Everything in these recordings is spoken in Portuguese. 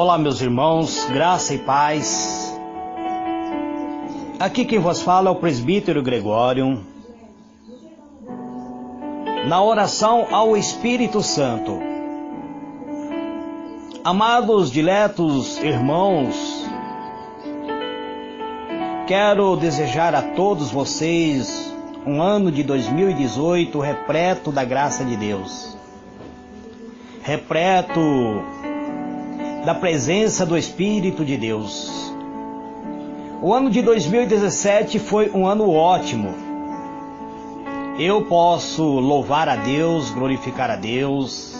Olá, meus irmãos, graça e paz. Aqui quem vos fala é o presbítero Gregório. Na oração ao Espírito Santo. Amados, diletos irmãos, quero desejar a todos vocês um ano de 2018 repleto da graça de Deus, repleto da presença do Espírito de Deus. O ano de 2017 foi um ano ótimo. Eu posso louvar a Deus, glorificar a Deus,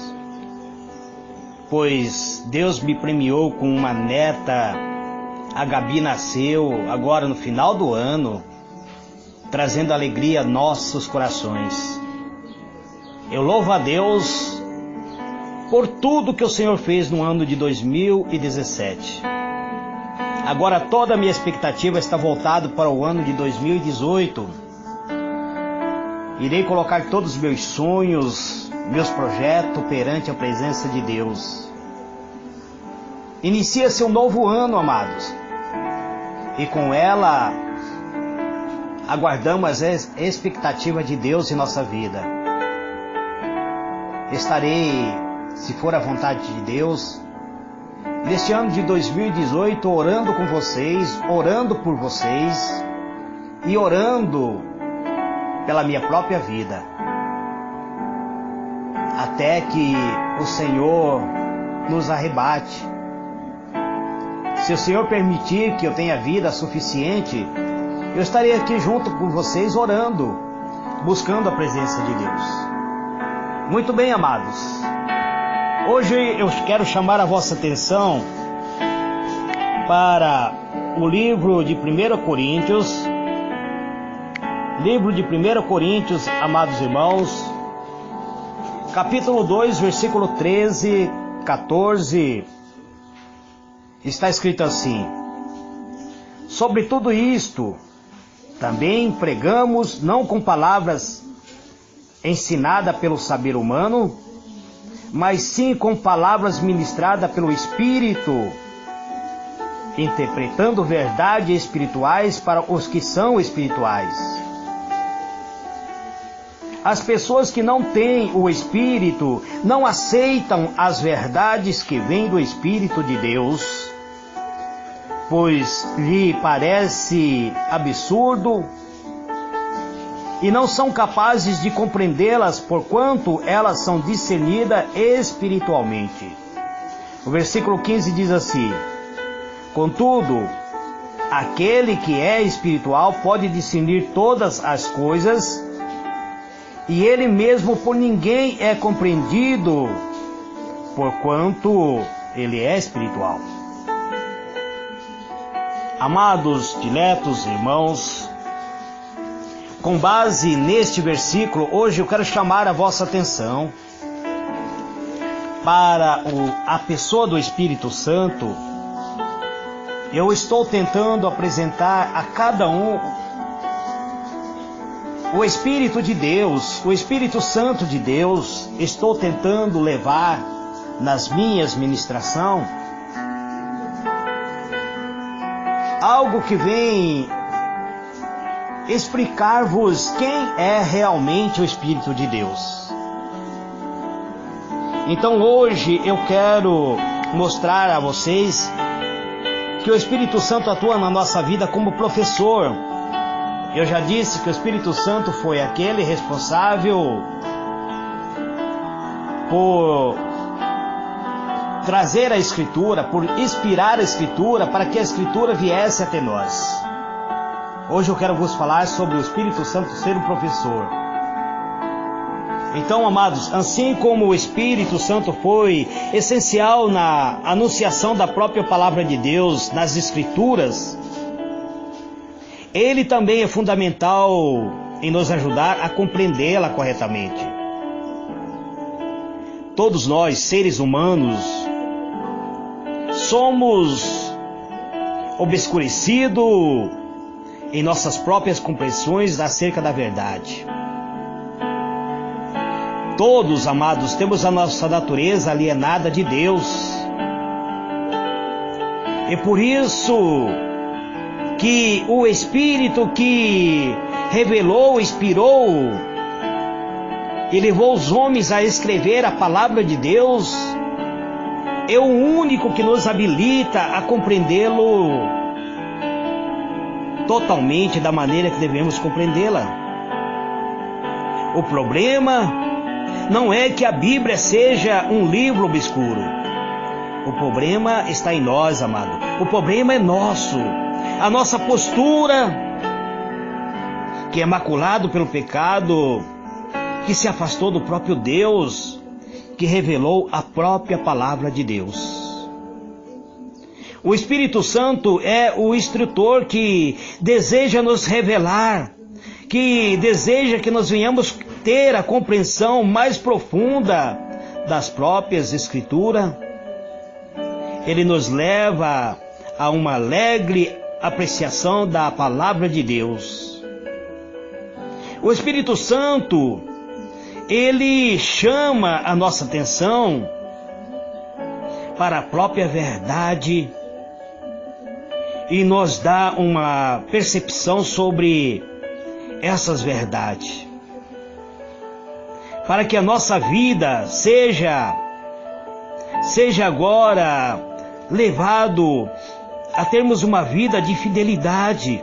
pois Deus me premiou com uma neta. A Gabi nasceu agora no final do ano, trazendo alegria a nossos corações. Eu louvo a Deus por tudo que o Senhor fez no ano de 2017. Agora toda a minha expectativa está voltada para o ano de 2018. Irei colocar todos os meus sonhos, meus projetos perante a presença de Deus. Inicia-se um novo ano, amados. E com ela, aguardamos a expectativa de Deus em nossa vida. Estarei, se for a vontade de Deus, neste ano de 2018, orando com vocês, orando por vocês e orando pela minha própria vida, até que o Senhor nos arrebate. Se o Senhor permitir que eu tenha vida suficiente, eu estarei aqui junto com vocês orando, buscando a presença de Deus. Muito bem, amados. Hoje eu quero chamar a vossa atenção para o livro de 1 Coríntios. Livro de 1 Coríntios, amados irmãos, capítulo 2, versículo 13, 14, está escrito assim: sobre tudo isto, também pregamos, não com palavras ensinadas pelo saber humano, mas sim com palavras ministradas pelo Espírito, interpretando verdades espirituais para os que são espirituais. As pessoas que não têm o Espírito não aceitam as verdades que vêm do Espírito de Deus, pois lhe parece absurdo e não são capazes de compreendê-las, porquanto elas são discernidas espiritualmente. O versículo 15 diz assim: contudo, aquele que é espiritual pode discernir todas as coisas, e ele mesmo por ninguém é compreendido, porquanto ele é espiritual. Amados, diletos irmãos, com base neste versículo, hoje eu quero chamar a vossa atenção para a pessoa do Espírito Santo. Eu estou tentando apresentar a cada um o Espírito de Deus, o Espírito Santo de Deus. Estou tentando levar nas minhas ministrações algo que vem explicar-vos quem é realmente o Espírito de Deus. Então hoje eu quero mostrar a vocês que o Espírito Santo atua na nossa vida como professor. Eu já disse que o Espírito Santo foi aquele responsável por trazer a Escritura, por inspirar a Escritura, para que a Escritura viesse até nós. Hoje eu quero vos falar sobre o Espírito Santo ser o professor. Então, amados, assim como o Espírito Santo foi essencial na anunciação da própria palavra de Deus nas Escrituras, ele também é fundamental em nos ajudar a compreendê-la corretamente. Todos nós, seres humanos, somos obscurecidos em nossas próprias compreensões acerca da verdade. Todos, amados, temos a nossa natureza alienada de Deus. É por isso que o Espírito que revelou, inspirou e levou os homens a escrever a palavra de Deus é o único que nos habilita a compreendê-lo totalmente da maneira que devemos compreendê-la. O problema não é que a Bíblia seja um livro obscuro. O problema está em nós, amado. O problema é nosso. A nossa postura, que é maculado pelo pecado, que se afastou do próprio Deus, que revelou a própria palavra de Deus. O Espírito Santo é o instrutor que deseja nos revelar, que deseja que nós venhamos ter a compreensão mais profunda das próprias Escrituras. Ele nos leva a uma alegre apreciação da palavra de Deus. O Espírito Santo, ele chama a nossa atenção para a própria verdade e nos dá uma percepção sobre essas verdades, para que a nossa vida seja agora levado a termos uma vida de fidelidade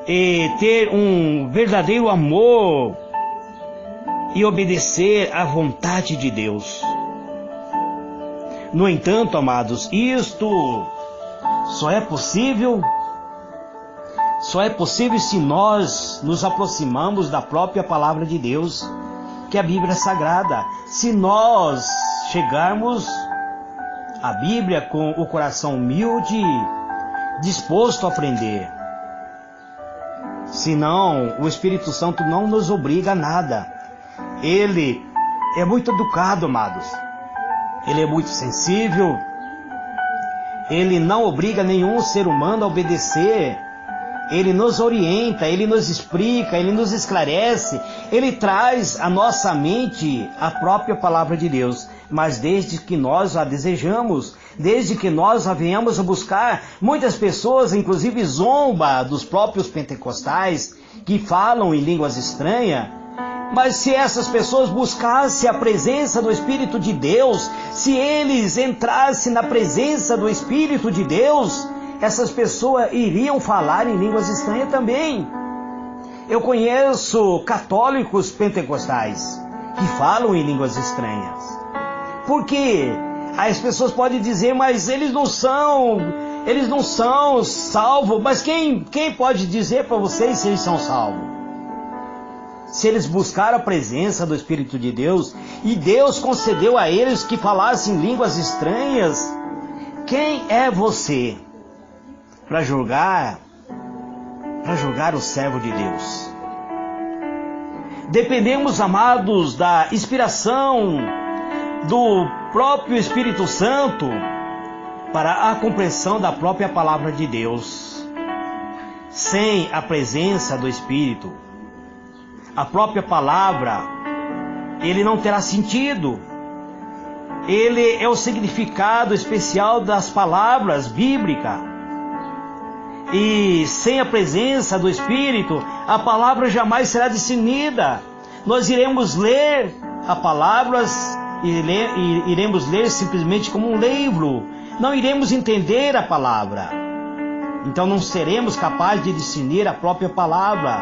e ter um verdadeiro amor e obedecer à vontade de Deus. No entanto, amados, isto só é possível se nós nos aproximamos da própria palavra de Deus, que é a Bíblia Sagrada. Se nós chegarmos à Bíblia com o coração humilde, disposto a aprender. Senão, o Espírito Santo não nos obriga a nada. Ele é muito educado, amados. Ele é muito sensível. Ele não obriga nenhum ser humano a obedecer. Ele nos orienta, ele nos explica, ele nos esclarece. Ele traz à nossa mente a própria palavra de Deus. Mas desde que nós a desejamos, desde que nós a venhamos a buscar, muitas pessoas, inclusive, zombam dos próprios pentecostais que falam em línguas estranhas. Mas se essas pessoas buscassem a presença do Espírito de Deus, se eles entrassem na presença do Espírito de Deus, essas pessoas iriam falar em línguas estranhas também. Eu conheço católicos pentecostais que falam em línguas estranhas. Por quê? As pessoas podem dizer, mas eles não são salvos. Mas quem pode dizer para vocês se eles são salvos? Se eles buscaram a presença do Espírito de Deus e Deus concedeu a eles que falassem línguas estranhas, quem é você para julgar o servo de Deus? Dependemos, amados, da inspiração do próprio Espírito Santo para a compreensão da própria palavra de Deus. Sem a presença do Espírito, a própria palavra, ele não terá sentido. Ele é o significado especial das palavras bíblicas. E sem a presença do Espírito, a palavra jamais será discernida. Nós iremos ler a palavras e iremos ler simplesmente como um livro. Não iremos entender a palavra. Então não seremos capazes de discernir a própria palavra,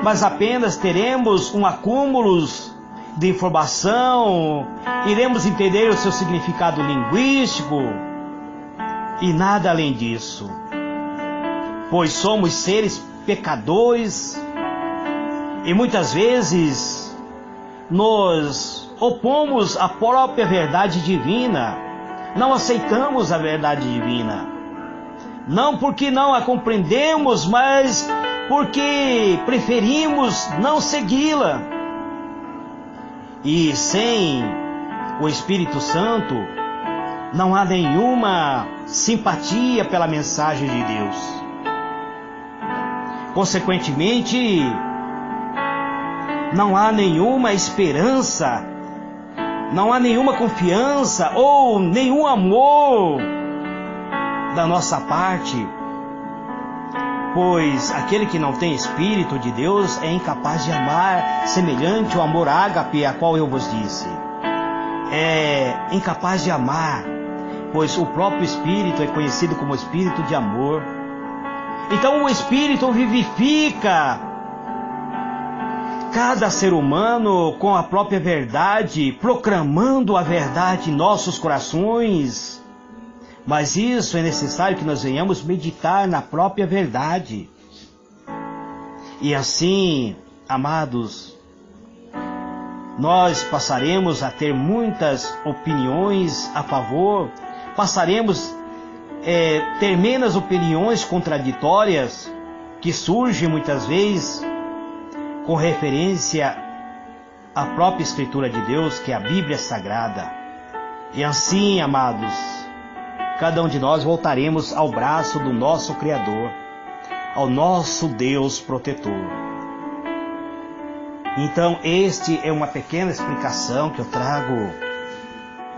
mas apenas teremos um acúmulo de informação, iremos entender o seu significado linguístico e nada além disso. Pois somos seres pecadores e muitas vezes nos opomos à própria verdade divina, não aceitamos a verdade divina, não porque não a compreendemos, mas porque preferimos não segui-la. E sem o Espírito Santo, não há nenhuma simpatia pela mensagem de Deus. Consequentemente, não há nenhuma esperança, não há nenhuma confiança ou nenhum amor da nossa parte, pois aquele que não tem Espírito de Deus é incapaz de amar, semelhante ao amor ágape, a qual eu vos disse. É incapaz de amar, pois o próprio Espírito é conhecido como Espírito de amor. Então o Espírito vivifica cada ser humano com a própria verdade, proclamando a verdade em nossos corações. Mas isso é necessário que nós venhamos meditar na própria verdade. E assim, amados, nós passaremos a ter muitas opiniões a favor, passaremos a ter menos opiniões contraditórias que surgem muitas vezes com referência à própria Escritura de Deus, que é a Bíblia Sagrada. E assim, amados, cada um de nós voltaremos ao braço do nosso Criador, ao nosso Deus protetor. Então, este é uma pequena explicação que eu trago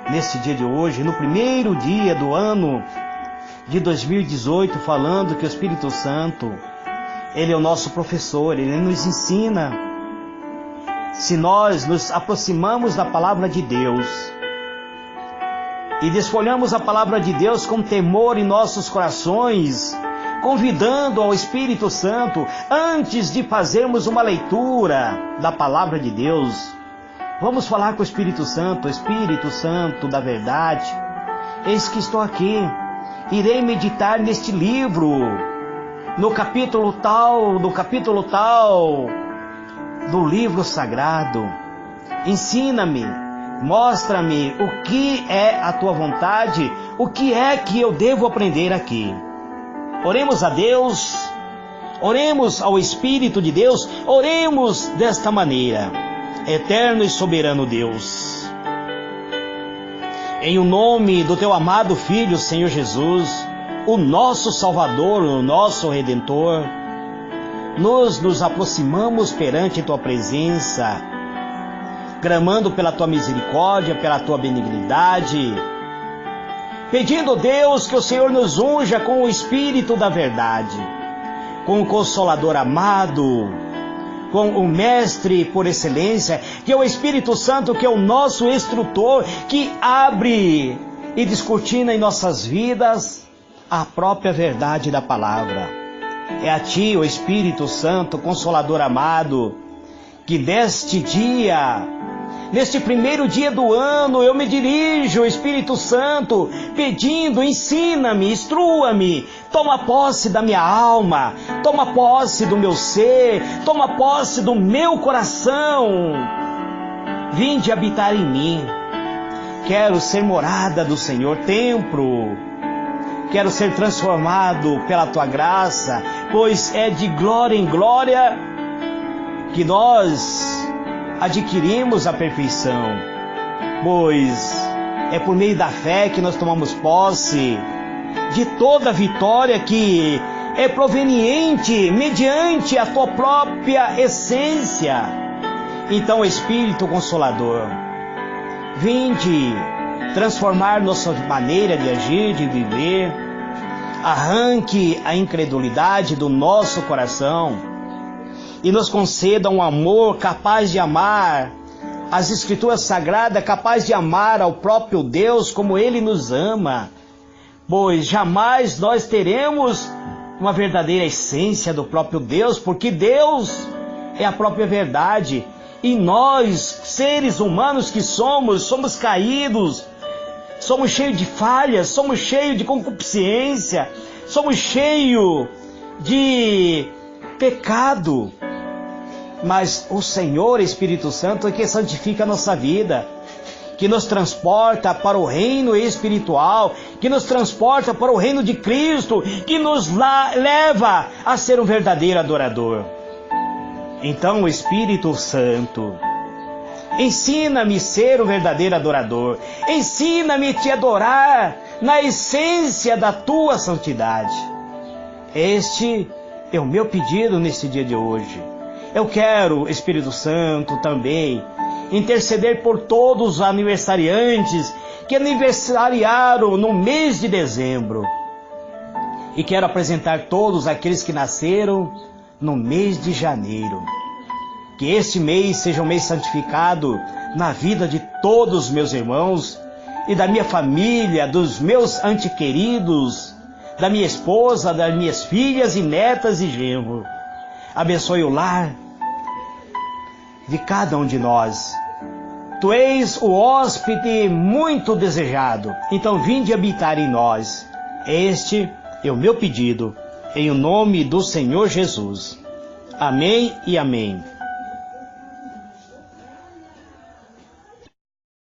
nesse dia de hoje, no primeiro dia do ano de 2018, falando que o Espírito Santo, Ele é o nosso professor, Ele nos ensina. Se nós nos aproximamos da palavra de Deus e desfolhamos a palavra de Deus com temor em nossos corações, convidando ao Espírito Santo, antes de fazermos uma leitura da palavra de Deus, vamos falar com o Espírito Santo da verdade, eis que estou aqui, irei meditar neste livro, no capítulo tal do livro sagrado. Ensina-me, mostra-me o que é a tua vontade, o que é que eu devo aprender aqui. Oremos a Deus, oremos ao Espírito de Deus, oremos desta maneira. Eterno e soberano Deus, em o nome do teu amado Filho, Senhor Jesus, o nosso Salvador, o nosso Redentor, nos aproximamos perante tua presença, clamando pela tua misericórdia, pela tua benignidade, pedindo, Deus, que o Senhor nos unja com o Espírito da verdade, com o Consolador amado, com o Mestre por excelência, que é o Espírito Santo, que é o nosso instrutor, que abre e descortina em nossas vidas a própria verdade da palavra. É a Ti, o Espírito Santo, Consolador amado, que neste dia, neste primeiro dia do ano, eu me dirijo, Espírito Santo, pedindo, ensina-me, instrua-me, toma posse da minha alma, toma posse do meu ser, toma posse do meu coração. Vinde habitar em mim. Quero ser morada do Senhor, templo. Quero ser transformado pela Tua graça, pois é de glória em glória que nós adquirimos a perfeição, pois é por meio da fé que nós tomamos posse de toda a vitória que é proveniente mediante a tua própria essência. Então, Espírito Consolador, vinde transformar nossa maneira de agir, de viver, arranque a incredulidade do nosso coração e nos conceda um amor capaz de amar as Escrituras Sagradas, capaz de amar ao próprio Deus como Ele nos ama, pois jamais nós teremos uma verdadeira essência do próprio Deus, porque Deus é a própria verdade, e nós, seres humanos que somos caídos, somos cheios de falhas, somos cheios de concupiscência, somos cheios de pecado. Mas o Senhor Espírito Santo é que santifica a nossa vida, que nos transporta para o reino espiritual, que nos transporta para o reino de Cristo, que nos leva a ser um verdadeiro adorador. Então, Espírito Santo, ensina-me a ser um verdadeiro adorador, ensina-me a te adorar na essência da tua santidade. Este é o meu pedido nesse dia de hoje. Eu quero, Espírito Santo, também interceder por todos os aniversariantes que aniversariaram no mês de dezembro. e quero apresentar todos aqueles que nasceram no mês de janeiro. Que este mês seja um mês santificado na vida de todos os meus irmãos e da minha família, dos meus antequeridos, da minha esposa, das minhas filhas e netas e genro. Abençoe o lar de cada um de nós. Tu és o hóspede muito desejado, então vinde habitar em nós. Este é o meu pedido, em o nome do Senhor Jesus. Amém e amém.